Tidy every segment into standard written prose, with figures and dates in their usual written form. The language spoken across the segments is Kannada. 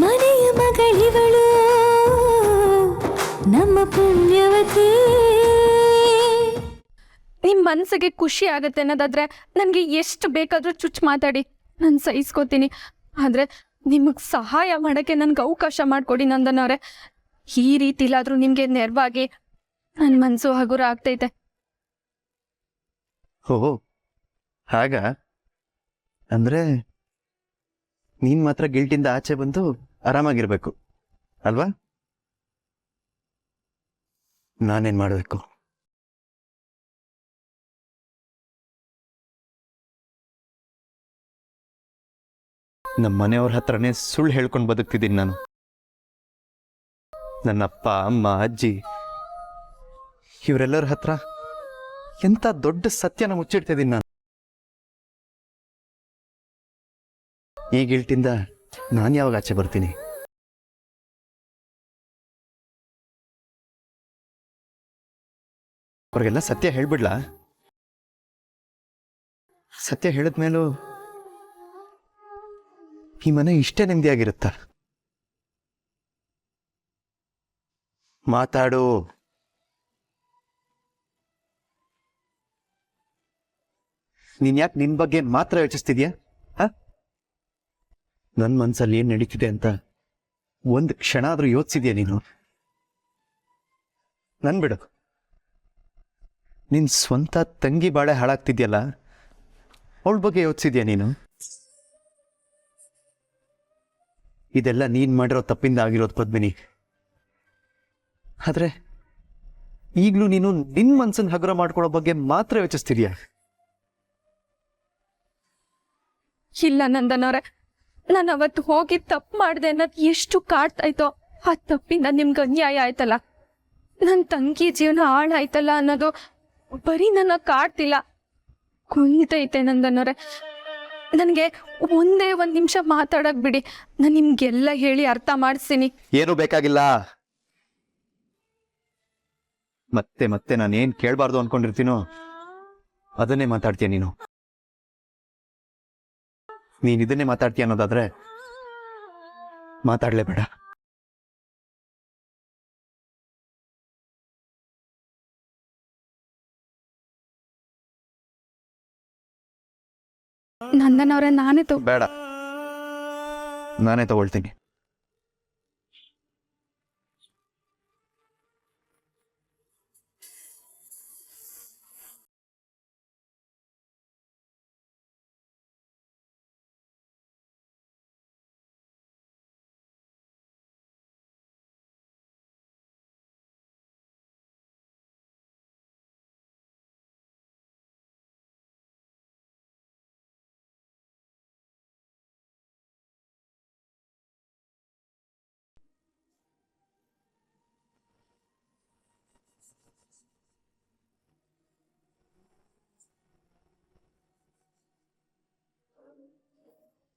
ಮನೆಯ ಮಗಳಿವಳು ನಮ್ಮ ಪುಣ್ಯವತಿ. ನಿಮ್ಮ ಮನಸ್ಸಿಗೆ ಖುಷಿ ಆಗುತ್ತೆ ಅನ್ನೋದಾದ್ರೆ ನನಗೆ ಎಷ್ಟು ಬೇಕಾದರೂ ಚುಚ್ಚು ಮಾತಾಡಿ, ನಾನು ಸಹಿಸ್ಕೋತೀನಿ. ಆದರೆ ನಿಮಗೆ ಸಹಾಯ ಮಾಡೋಕ್ಕೆ ನನಗೆ ಅವಕಾಶ ಮಾಡಿಕೊಡಿ ನಂದನ್ ಅವರೇ. ಈ ರೀತಿಲಾದರೂ ನಿಮಗೆ ನೆರವಾಗಿ ನನ್ನ ಮನಸ್ಸು ಹಗುರ ಆಗ್ತೈತೆ. ಓಹೋ ಹಾಗ ಅಂದರೆ ನೀನು ಮಾತ್ರ ಗಿಲ್ಟಿಂದ ಆಚೆ ಬಂದು ಆರಾಮಾಗಿರ್ಬೇಕು ಅಲ್ವಾ? ನಾನೇನು ಮಾಡಬೇಕು? ನಮ್ಮ ಮನೆಯವ್ರ ಹತ್ರನೇ ಸುಳ್ಳು ಹೇಳ್ಕೊಂಡು ಬದುಕ್ತಿದ್ದೀನಿ ನಾನು. ನನ್ನ ಅಪ್ಪ ಅಮ್ಮ ಅಜ್ಜಿ ಇವರೆಲ್ಲರ ಹತ್ರ ಎಂಥ ದೊಡ್ಡ ಸತ್ಯನ ಮುಚ್ಚಿಡ್ತಿದ್ದೀನಿ ನಾನು. ಈ ಗಿಲ್ಟಿಂದ ನಾನು ಯಾವಾಗ ಆಚೆ ಬರ್ತೀನಿ? ಅವ್ರಿಗೆಲ್ಲ ಸತ್ಯ ಹೇಳ್ಬಿಡ್ಲಾ? ಸತ್ಯ ಹೇಳಿದ್ಮೇಲೂ ಈ ಮನೆ ಇಷ್ಟೇ ನೆಮ್ಮದಿಯಾಗಿರುತ್ತಾ? ಮಾತಾಡು. ನೀನ್ ಯಾಕೆ ನಿನ್ ಬಗ್ಗೆ ಮಾತ್ರ ಯೋಚಿಸ್ತಿದ್ಯಾ? ನನ್ನ ಮನ್ಸಲ್ಲಿ ಏನ್ ನಡೀತಿದೆ ಅಂತ ಒಂದು ಕ್ಷಣ ಆದ್ರೂ ಯೋಚಿಸಿದ್ಯಾ ನೀನು? ನನ್ ಬಿಡು, ನಿನ್ ಸ್ವಂತ ತಂಗಿ ಬಾಳೆ ಹಾಳಾಗ್ತಿದ್ಯಲ್ಲ, ಅವಳ ಬಗ್ಗೆ ಯೋಚಿಸಿದ್ಯಾ ನೀನು? ಇದೆಲ್ಲ ನೀನ್ ಮಾಡಿರೋ ತಪ್ಪಿಂದ ಆಗಿರೋದು ಪದ್ಮಿನಿ. ಆದ್ರೆ ಈಗಲೂ ನೀನು ನಿನ್ ಮನ್ಸನ್ನ ಹಗುರ ಮಾಡ್ಕೊಳ್ಳೋ ಬಗ್ಗೆ ಮಾತ್ರ ಯೋಚಿಸ್ತಿದ್ಯಾ? ಇಲ್ಲ ನಂದನ್ ಅವರೇ, ನಾನು ಅವತ್ತು ಹೋಗಿ ತಪ್ಪು ಮಾಡಿದೆ ಅನ್ನೋದು ಎಷ್ಟು ಕಾಡ್ತಾಯ್ತೋ, ಆ ತಪ್ಪಿಂದ ನಿಮ್ಗೆ ಅನ್ಯಾಯ ಆಯ್ತಲ್ಲ, ನನ್ನ ತಂಗಿ ಜೀವನ ಹಾಳಾಯ್ತಲ್ಲ ಅನ್ನೋದು ಬರೀ ನನ್ನ ಕಾಡ್ತಿಲ್ಲ, ಕುಯ್ತೈತೆ ನಂದನ್ ಅವರೇ. ನನಗೆ ಒಂದೇ ಒಂದು ನಿಮಿಷ ಮಾತಾಡಕ್ ಬಿಡಿ, ನಾನು ನಿಮ್ಗೆಲ್ಲ ಹೇಳಿ ಅರ್ಥ ಮಾಡಿಸ್ತೀನಿ. ಏನು ಬೇಕಾಗಿಲ್ಲ. ಮತ್ತೆ ಮತ್ತೆ ನಾನೇನ್ ಕೇಳಬಾರ್ದು ಅನ್ಕೊಂಡಿರ್ತೀನೋ ಅದನ್ನೇ ಮಾತಾಡ್ತೀಯ ನೀನು. ನೀನ್ ಇದನ್ನೇ ಮಾತಾಡ್ತೀಯ ಅನ್ನೋದಾದ್ರೆ ಮಾತಾಡ್ಲೇಬೇಡ. ನಂದನ್ ಅವರೇ, ಬೇಡ, ನಾನೇ ತಗೊಳ್ತೀನಿ.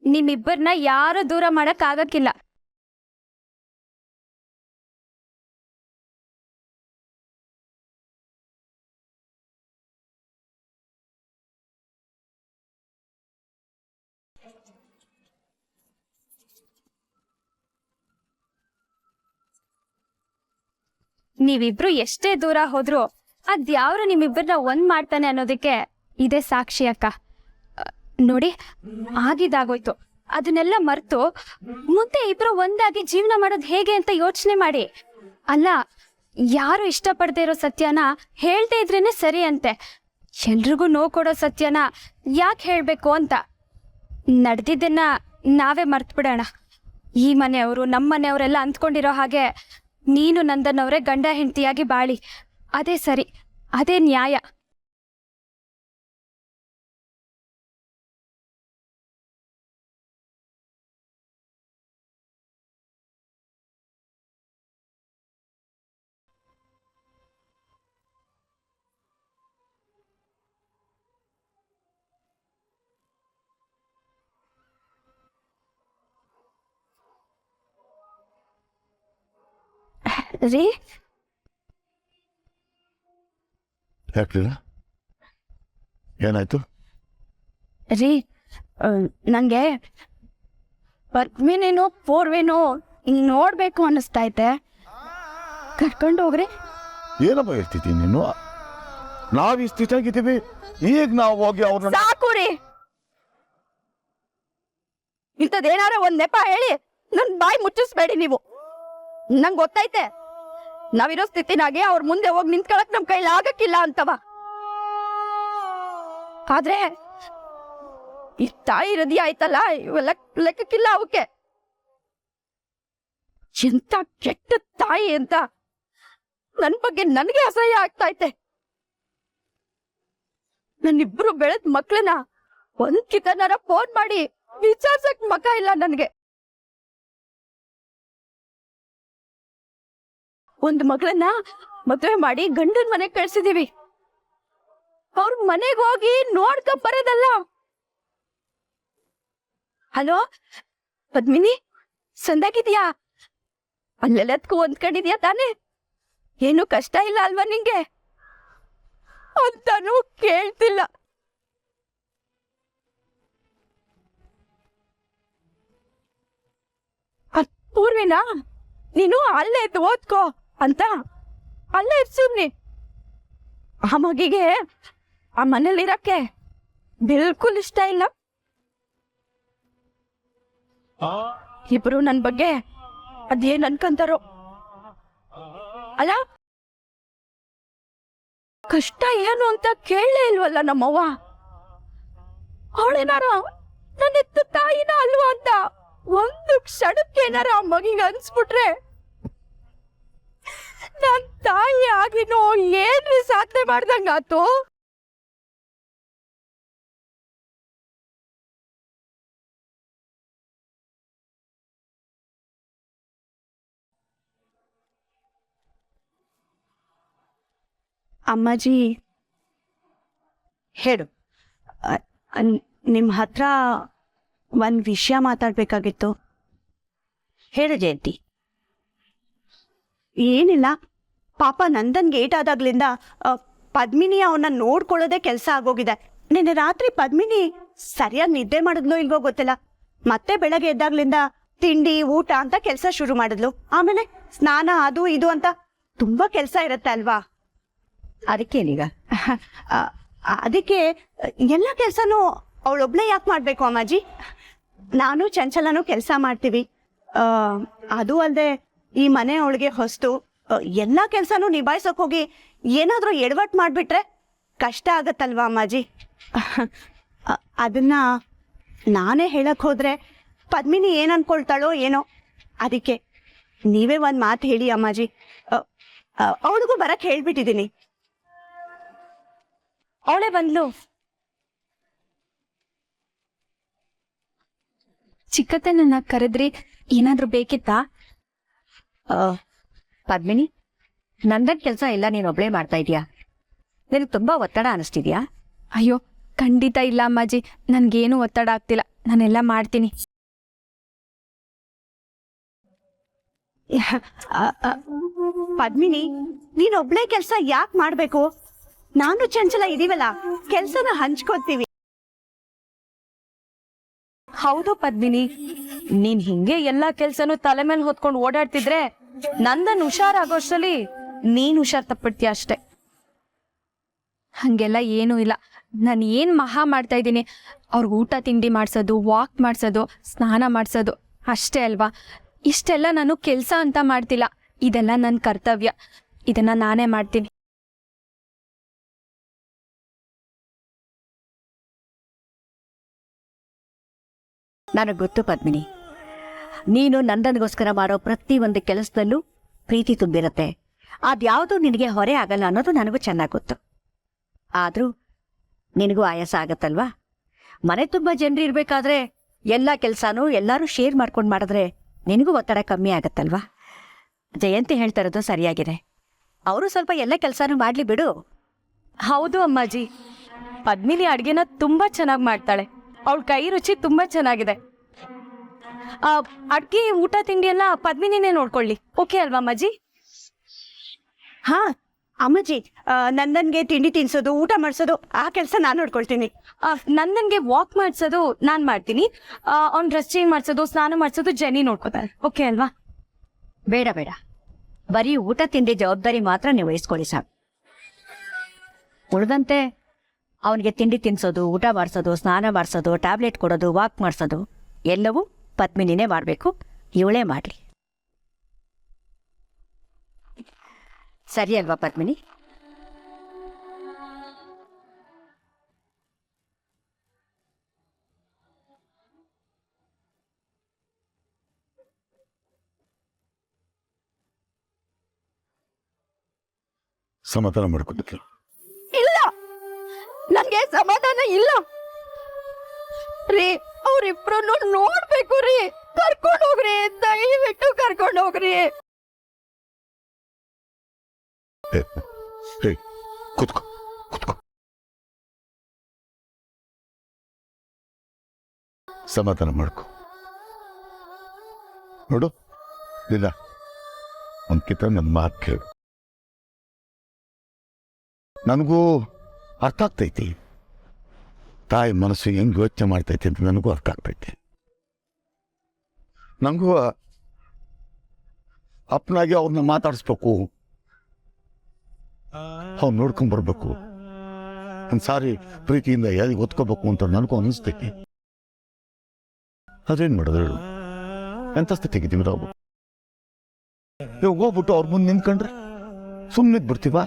ನಿಮ್ಮಿಬ್ಬರನ್ನ ಯಾರು ದೂರ ಮಾಡಕ್ ಆಗಕ್ಕಿಲ್ಲ. ನೀವಿಬ್ರು ಎಷ್ಟೇ ದೂರ ಹೋದ್ರು ಅದ್ಯಾವ್ರು ನಿಮ್ಮಿಬ್ಬರನ್ನ ಒಂದ್ ಮಾಡ್ತಾನೆ ಅನ್ನೋದಕ್ಕೆ ಇದೇ ಸಾಕ್ಷಿ ಅಕ್ಕ. ನೋಡಿ, ಆಗಿದಾಗೋಯ್ತು, ಅದನ್ನೆಲ್ಲ ಮರ್ತು ಮುಂದೆ ಇಬ್ರು ಒಂದಾಗಿ ಜೀವನ ಮಾಡೋದು ಹೇಗೆ ಅಂತ ಯೋಚನೆ ಮಾಡಿ. ಅಲ್ಲ, ಯಾರು ಇಷ್ಟಪಡದೇ ಇರೋ ಸತ್ಯನ ಹೇಳ್ತಾ ಇದ್ರೇನೆ ಸರಿ ಅಂತೆ. ಎಲ್ರಿಗೂ ನೋವು ಕೊಡೋ ಸತ್ಯನ ಯಾಕೆ ಹೇಳ್ಬೇಕು ಅಂತ. ನಡೆದಿದ್ದನ್ನ ನಾವೇ ಮರ್ತು ಬಿಡೋಣ. ಈ ಮನೆಯವರು ನಮ್ಮ ಮನೆಯವರೆಲ್ಲ ಅಂದ್ಕೊಂಡಿರೋ ಹಾಗೆ ನೀನು ನಂದನ್ ಅವರೇ ಗಂಡ ಹೆಂಡತಿಯಾಗಿ ಬಾಳಿ, ಅದೇ ಸರಿ, ಅದೇ ನ್ಯಾಯ. ರೀ, ಯಾಕ್ಲಿಲ್ಲ? ಏನಾಯ್ತು? ರೀ, ನನಗೆ ಪದ್ಮಿನೇನೋ ಪೂರ್ವೇನೋ ಹಿಂಗ್ ನೋಡ್ಬೇಕು ಅನ್ನಿಸ್ತೈತೆ. ಕರ್ಕೊಂಡು ಹೋಗ್ರಿ. ಏನಪ್ಪ ಹೇಳ್ತಿದ್ದೀನಿ ನೀನು? ನಾವ್ ಈ ಸ್ಥಿತಿ ಆಗಿದ್ದೀವಿ, ಈಗ ನಾವು ಹೋಗಿ ಅವ್ರನ್ನ ಸಾಕು ರೀ. ಇಂಥದ್ದೇನಾರ ಒಂದ್ ನೆಪ ಹೇಳಿ ನನ್ ಬಾಯಿ ಮುಚ್ಚಿಸ್ಬೇಡಿ ನೀವು. ನಂಗೆ ಗೊತ್ತೈತೆ ನಾವಿರೋ ಸ್ಥಿತಿನಾಗೆ ಅವ್ರ ಮುಂದೆ ಹೋಗಿ ನಿಂತ್ಕೊಳಕ್ ನಮ್ ಕೈಲಿ ಆಗಕ್ಕಿಲ್ಲ ಅಂತವ. ಆದ್ರೆ ಈ ತಾಯಿ ಹೃದಯ ಆಯ್ತಲ್ಲ, ಇವೆಲ್ಲ ಲೆಕ್ಕಕ್ಕಿಲ್ಲ ಅವಕ್ಕೆ. ಎಂತ ಕೆಟ್ಟ ತಾಯಿ ಅಂತ ನನ್ ಬಗ್ಗೆ ನನಗೆ ಅಸಹ್ಯ ಆಗ್ತೈತೆ. ನನ್ನಿಬ್ರು ಬೆಳೆದ ಮಕ್ಳನ್ನ ಒಂದ್ ಕಿತನಾರ ಫೋನ್ ಮಾಡಿ ವಿಚಾರ್ಸಕ್ ಮಕ ಇಲ್ಲ ನನ್ಗೆ. ಒಂದ್ ಮಗಳನ್ನ ಮದುವೆ ಮಾಡಿ ಗಂಡನ್ ಮನೆಗ್ ಕಳ್ಸಿದೀವಿ. ಅವ್ರ ಮನೆಗ್ ಹೋಗಿ ನೋಡ್ಕೊಂಡ್ ಬರೋದಲ್ಲ. ಹಲೋ ಪದ್ಮಿನಿ, ಸಂದಾಗಿದ್ಯಾ? ಅಲ್ಲೆಲ್ಲದಕ್ಕೂ ಹೊಂದ್ಕೊಂಡಿದ್ಯಾ ತಾನೇ? ಏನು ಕಷ್ಟ ಇಲ್ಲ ಅಲ್ವಾ ನಿಂಗೆ ಅಂತಾನೂ ಕೇಳ್ತಿಲ್ಲ. ಪೂರ್ವಿನಾ, ನೀನು ಅಲ್ಲೇ ಇದ್ದು ಓದ್ಕೋ ಅಂತ ಅಲ್ಲೇ ಸುಮ್ನೆ. ಆ ಮಗಿಗೆ ಆ ಮನೇಲಿರಕ್ಕೆ ಬಿಲ್ಕುಲ್ ಇಷ್ಟ ಇಲ್ಲ. ಇಬ್ರು ನನ್ ಬಗ್ಗೆ ಅದೇನ್ ಅನ್ಕಂತಾರೋ. ಅಲ್ಲ, ಕಷ್ಟ ಏನು ಅಂತ ಕೇಳಲೇ ಇಲ್ವಲ್ಲ ನಮ್ಮವ್ವ. ಅವಳೇನಾರ ನನ್ನ ಎತ್ತು ತಾಯಿನ ಅಲ್ವಾ ಅಂತ ಒಂದು ಕ್ಷಣಕ್ಕೆ ಏನಾರ ಆ ಮಗಿಗೆ ಅನ್ಸ್ಬಿಟ್ರೆ ನನ್ ತಾಯಿ ಆಗಿನೋ ಏನ್ರಿ ಸಾಧನೆ ಮಾಡ್ದಂಗಾತು. ಅಮ್ಮಾಜಿ ಹೇಳು. ನಿಮ್ಮ ಹತ್ರ ಒಂದು ವಿಷಯ ಮಾತಾಡಬೇಕಾಗಿತ್ತು. ಹೇಳು ಜಯಂತಿ. ಏನಿಲ್ಲ, ಪಾಪ ನಂದನ್ಗೆ ಏಟಾದಾಗ್ಲಿಂದ ಪದ್ಮಿನಿ ಅವನ್ನ ನೋಡ್ಕೊಳ್ಳೋದೇ ಕೆಲಸ ಆಗೋಗಿದೆ. ನಿನ್ನೆ ರಾತ್ರಿ ಪದ್ಮಿನಿ ಸರಿಯಾಗಿ ನಿದ್ದೆ ಮಾಡಿದ್ಲೋ ಇಲ್ವೋ ಗೊತ್ತಿಲ್ಲ. ಮತ್ತೆ ಬೆಳಗ್ಗೆ ಎದ್ದಾಗ್ಲಿಂದ ತಿಂಡಿ ಊಟ ಅಂತ ಕೆಲಸ ಶುರು ಮಾಡಿದ್ಲು. ಆಮೇಲೆ ಸ್ನಾನ ಅದು ಇದು ಅಂತ ತುಂಬಾ ಕೆಲಸ ಇರುತ್ತೆ ಅಲ್ವಾ. ಅದಕ್ಕೇನೀಗ? ಅದಕ್ಕೆ ಎಲ್ಲ ಕೆಲಸನೂ ಅವಳೊಬ್ಳೆ ಯಾಕೆ ಮಾಡ್ಬೇಕು ಅಮ್ಮಾಜಿ? ನಾನು ಚಂಚಲನೂ ಕೆಲಸ ಮಾಡ್ತೀವಿ. ಅದು ಅಲ್ಲದೆ ಈ ಮನೆ ಅವಳಿಗೆ ಹೊಸ್ತು. ಎಲ್ಲ ಕೆಲಸನೂ ನಿಭಾಯಿಸೋಕೆ ಹೋಗಿ ಏನಾದರೂ ಎಡವಟ್ಟು ಮಾಡಿಬಿಟ್ರೆ ಕಷ್ಟ ಆಗತ್ತಲ್ವಾ ಅಮ್ಮಾಜಿ? ಅದನ್ನ ನಾನೇ ಹೇಳಕ್ ಹೋದ್ರೆ ಪದ್ಮಿನಿ ಏನು ಅನ್ಕೊಳ್ತಾಳೋ ಏನೋ. ಅದಕ್ಕೆ ನೀವೇ ಒಂದು ಮಾತು ಹೇಳಿ ಅಮ್ಮಾಜಿ. ಅವಳಿಗೂ ಬರಕ್ಕೆ ಹೇಳ್ಬಿಟ್ಟಿದ್ದೀನಿ. ಅವಳೇ ಬಂದ್ಲು. ಚಿಕ್ಕತ್ತೆ ನನ್ನ ಕರೆದ್ರಿ, ಏನಾದ್ರೂ ಬೇಕಿತ್ತಾ? ಪದ್ಮಿನಿ, ನಂದನ್ ಕೆಲಸ ಎಲ್ಲ ನೀನು ಒಬ್ಳೇ ಮಾಡ್ತಾ ಇದೀಯಾ? ನಿನಗೆ ತುಂಬಾ ಒತ್ತಡ ಅನಿಸ್ತಿದ್ಯಾ? ಅಯ್ಯೋ ಖಂಡಿತ ಇಲ್ಲ ಅಮ್ಮಾಜಿ, ನನ್ಗೇನು ಒತ್ತಡ ಆಗ್ತಿಲ್ಲ, ನಾನೆಲ್ಲ ಮಾಡ್ತೀನಿ. ಪದ್ಮಿನಿ, ನೀನೊಬ್ಳೇ ಕೆಲಸ ಯಾಕೆ ಮಾಡ್ಬೇಕು? ನಾನು ಚಂಚಲ ಇದೀವಲ್ಲ, ಕೆಲ್ಸನ ಹಂಚ್ಕೋತೀವಿ. ಹೌದು ಪದ್ಮಿನಿ, ನೀನ್ ಹಿಂಗೆ ಎಲ್ಲಾ ಕೆಲ್ಸನೂ ತಲೆ ಮೇಲೆ ಹೊತ್ಕೊಂಡು ಓಡಾಡ್ತಿದ್ರೆ ನಂದನ್ ಹುಷಾರಾಗೋಷ್ಟರಲ್ಲಿ ನೀನ್ ಹುಷಾರ್ ತಪ್ಪಿಡ್ತೀಯ ಅಷ್ಟೆ. ಹಂಗೆಲ್ಲ ಏನೂ ಇಲ್ಲ. ನಾನು ಏನ್ ಮಹಾ ಮಾಡ್ತಾ ಇದ್ದೀನಿ, ಅವ್ರಿಗೆ ಊಟ ತಿಂಡಿ ಮಾಡ್ಸೋದು, ವಾಕ್ ಮಾಡ್ಸೋದು, ಸ್ನಾನ ಮಾಡ್ಸೋದು ಅಷ್ಟೇ ಅಲ್ವಾ. ಇಷ್ಟೆಲ್ಲ ನಾನು ಕೆಲಸ ಅಂತ ಮಾಡ್ತಿಲ್ಲ, ಇದೆಲ್ಲ ನನ್ನ ಕರ್ತವ್ಯ. ಇದನ್ನ ನಾನೇ ಮಾಡ್ತೀನಿ. ನನಗೆ ಗೊತ್ತು ಪದ್ಮಿನಿ, ನೀನು ನಂದನ್ಗೋಸ್ಕರ ಮಾಡೋ ಪ್ರತಿ ಒಂದು ಕೆಲಸದಲ್ಲೂ ಪ್ರೀತಿ ತುಂಬಿರುತ್ತೆ. ಅದ್ಯಾವುದೂ ನಿನಗೆ ಹೊರೆ ಆಗಲ್ಲ ಅನ್ನೋದು ನನಗೂ ಚೆನ್ನಾಗಿ ಗೊತ್ತು. ಆದರೂ ನಿನಗೂ ಆಯಾಸ ಆಗತ್ತಲ್ವಾ? ಮನೆ ತುಂಬ ಜನರು ಇರಬೇಕಾದ್ರೆ ಎಲ್ಲ ಕೆಲಸನೂ ಎಲ್ಲರೂ ಶೇರ್ ಮಾಡ್ಕೊಂಡು ಮಾಡಿದ್ರೆ ನಿನಗೂ ಒತ್ತಡ ಕಮ್ಮಿ ಆಗತ್ತಲ್ವಾ? ಜಯಂತಿ ಹೇಳ್ತಾ ಇರೋದು ಸರಿಯಾಗಿದೆ. ಅವರು ಸ್ವಲ್ಪ ಎಲ್ಲ ಕೆಲಸನೂ ಮಾಡಲಿ ಬಿಡು. ಹೌದು ಅಮ್ಮಾಜಿ, ಪದ್ಮಿನಿ ಅಡ್ಗೆನ ತುಂಬಾ ಚೆನ್ನಾಗಿ ಮಾಡ್ತಾಳೆ. ಅವಳ ಕೈ ರುಚಿ ತುಂಬಾ ಚೆನ್ನಾಗಿದೆ. ಅಡ್ಗೆ ಊಟ ತಿಂಡಿ ಎಲ್ಲ ಪದ್ಮಿನಿನೇ ನೋಡ್ಕೊಳ್ಳಿ. ಓಕೆ ಅಲ್ವಾ ಅಮ್ಮಾಜಿ? ಹಾ ಅಮ್ಮಜ್ಜಿ ನಂದನ್ಗೆ ತಿಂಡಿ ತಿನ್ಸೋದು ಊಟ ಮಾಡಿಸೋದು ಆ ಕೆಲಸ ನಾನು ನೋಡ್ಕೊಳ್ತೀನಿ. ನಂದನ್ಗೆ ವಾಕ್ ಮಾಡ್ಸೋದು ನಾನ್ ಮಾಡ್ತೀನಿ. ಅವ್ನ್ ಡ್ರೆಸ್ ಚೇಂಜ್ ಮಾಡ್ಸೋದು ಸ್ನಾನ ಮಾಡ್ಸೋದು ಜೆನಿ ನೋಡ್ಕೋತಾರೆ. ಓಕೆ ಅಲ್ವಾ? ಬೇಡ ಬೇಡ, ಬರೀ ಊಟ ತಿಂಡಿ ಜವಾಬ್ದಾರಿ ಮಾತ್ರ ನೀವು ವಹಿಸ್ಕೊಳ್ಳಿ ಸಾಕು. ಉಳಿದಂತೆ ಅವನಿಗೆ ತಿಂಡಿ ತಿನ್ಸೋದು, ಊಟ ಮಾಡಿಸೋದು, ಸ್ನಾನ ಮಾಡಿಸೋದು, ಟ್ಯಾಬ್ಲೆಟ್ ಕೊಡೋದು, ವಾಕ್ ಮಾಡಿಸೋದು ಎಲ್ಲವೂ ಪದ್ಮಿನಿನೇ ಮಾಡಬೇಕು. ಇವಳೇ ಮಾಡಲಿ. ಸರಿ ಅಲ್ವಾ ಪದ್ಮಿನಿ? ಸಮಾಧಾನ ಮಾಡ್ಕೊಬೇಕು. ಇಲ್ಲ, ನನಗೆ ಸಮಾಧಾನ ಇಲ್ಲ ರೀ. ಅವ್ರಿಬ್ರು ನೋಡ್ಬೇಕು ರೀ. ಕರ್ಕೊಂಡು ಹೋಗ್ರಿ, ದಯವಿಟ್ಟು ಕರ್ಕೊಂಡು ಹೋಗ್ರಿ. ಹೇ, ಕೂತ್ಕೋ ಕೂತ್ಕೋ. ಸಮಾಧಾನ ಮಾಡ್ಕೊ. ನೋಡು ಇಲ್ಲ, ಒಂದ್ಕಿತ ನನ್ನ ಮಾತು ಕೇಳು. ನನಗೂ ಅರ್ಥ ಆಗ್ತೈತಿ, ತಾಯಿ ಮನಸ್ಸು ಹೆಂಗೆ ಯೋಚನೆ ಮಾಡ್ತೈತಿ ಅಂತ ನನಗೂ ಅರ್ಥ ಆಗ್ತೈತಿ. ನನಗೂ ಅಪ್ಪನಾಗಿ ಅವ್ರನ್ನ ಮಾತಾಡಿಸ್ಬೇಕು, ಅವ್ರು ನೋಡ್ಕೊಂಬರ್ಬೇಕು, ಒಂದು ಸಾರಿ ಪ್ರೀತಿಯಿಂದ ಯಾರಿಗೆ ಒತ್ಕೋಬೇಕು ಅಂತ ನನಗೂ ಅನ್ನಿಸ್ತೈತಿ. ಅದೇನು ಮಾಡೋದು ಹೇಳು? ಎಂಥ ಸ್ಥಿತಿಗಿದ್ದೀವಿ ನಾವು? ಇವಾಗ ಹೋಗ್ಬಿಟ್ಟು ಅವ್ರ ಮುಂದೆ ನಿಂತ್ಕೊಂಡ್ರೆ ಸುಮ್ಮನೆ ಬಿಡ್ತೀವ?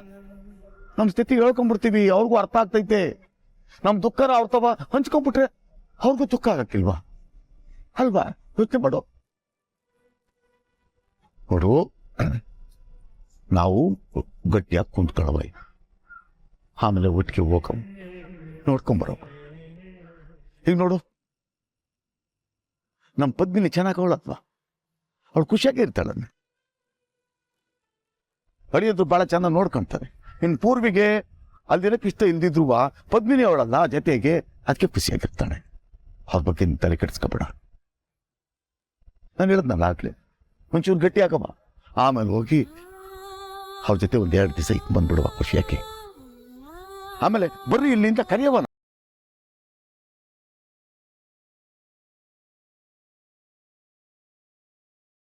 ನಮ್ಮ ಸ್ಥಿತಿ ಹೇಳ್ಕೊಂಡ್ಬಿಡ್ತೀವಿ, ಅವ್ರಿಗೂ ಅರ್ಥ ಆಗ್ತೈತೆ. ನಮ್ಮ ದುಃಖನ ಅವ್ರ ತವ ಹಂಚ್ಕೊಂಡ್ಬಿಟ್ರೆ ಅವ್ರಿಗೂ ದುಃಖ ಆಗಕ್ಕಿಲ್ವಾ? ಅಲ್ವಾ? ಯೋಚನೆ ಮಾಡೋ. ನೋಡು, ನಾವು ಗಟ್ಟಿಯಾಗಿ ಕುಂತ್ಕೊಳ್ಳವ, ಆಮೇಲೆ ಒಟ್ಟಿಗೆ ಹೋಗೋ ನೋಡ್ಕೊಂಬರೋ. ಈಗ ನೋಡು, ನಮ್ಮ ಪದ್ಮಿನಿ ಚೆನ್ನಾಗಿ ಅವಳತ್ವ, ಅವಳು ಖುಷಿಯಾಗಿ ಇರ್ತಾಳೆ. ಅಳಿಯೋದು ಭಾಳ ಚೆನ್ನಾಗಿ ನೋಡ್ಕೊಂತಾರೆ. ಇನ್ನು ಪೂರ್ವಿಗೆ ಅಲ್ಲಿರಕ್ಕೆ ಇಷ್ಟ ಇಲ್ದಿದ್ರು ಪದ್ಮಿನಿ ಅವಳಲ್ಲ ಜೊತೆಗೆ, ಅದಕ್ಕೆ ಖುಷಿಯಾಗಿರ್ತಾಳೆ. ಅವ್ರ ಬಗ್ಗೆ ತಲೆ ಕೆಡಿಸ್ಕೊಬೇಡ. ನಾನು ಹೇಳಿದ್ನಲ್ಲ ಆಗ್ಲಿ, ಒಂಚೂರು ಗಟ್ಟಿ ಆಗಮ್ಮ, ಆಮೇಲೆ ಹೋಗಿ ಅವ್ರ ಜೊತೆ 1-2 ದಿವಸ ಇತ್ತು ಬಂದ್ಬಿಡುವ ಖುಷಿಯಾಗಿ. ಆಮೇಲೆ ಬರ್ರಿ ಇಲ್ಲಿಂದ ಕರೆಯವ.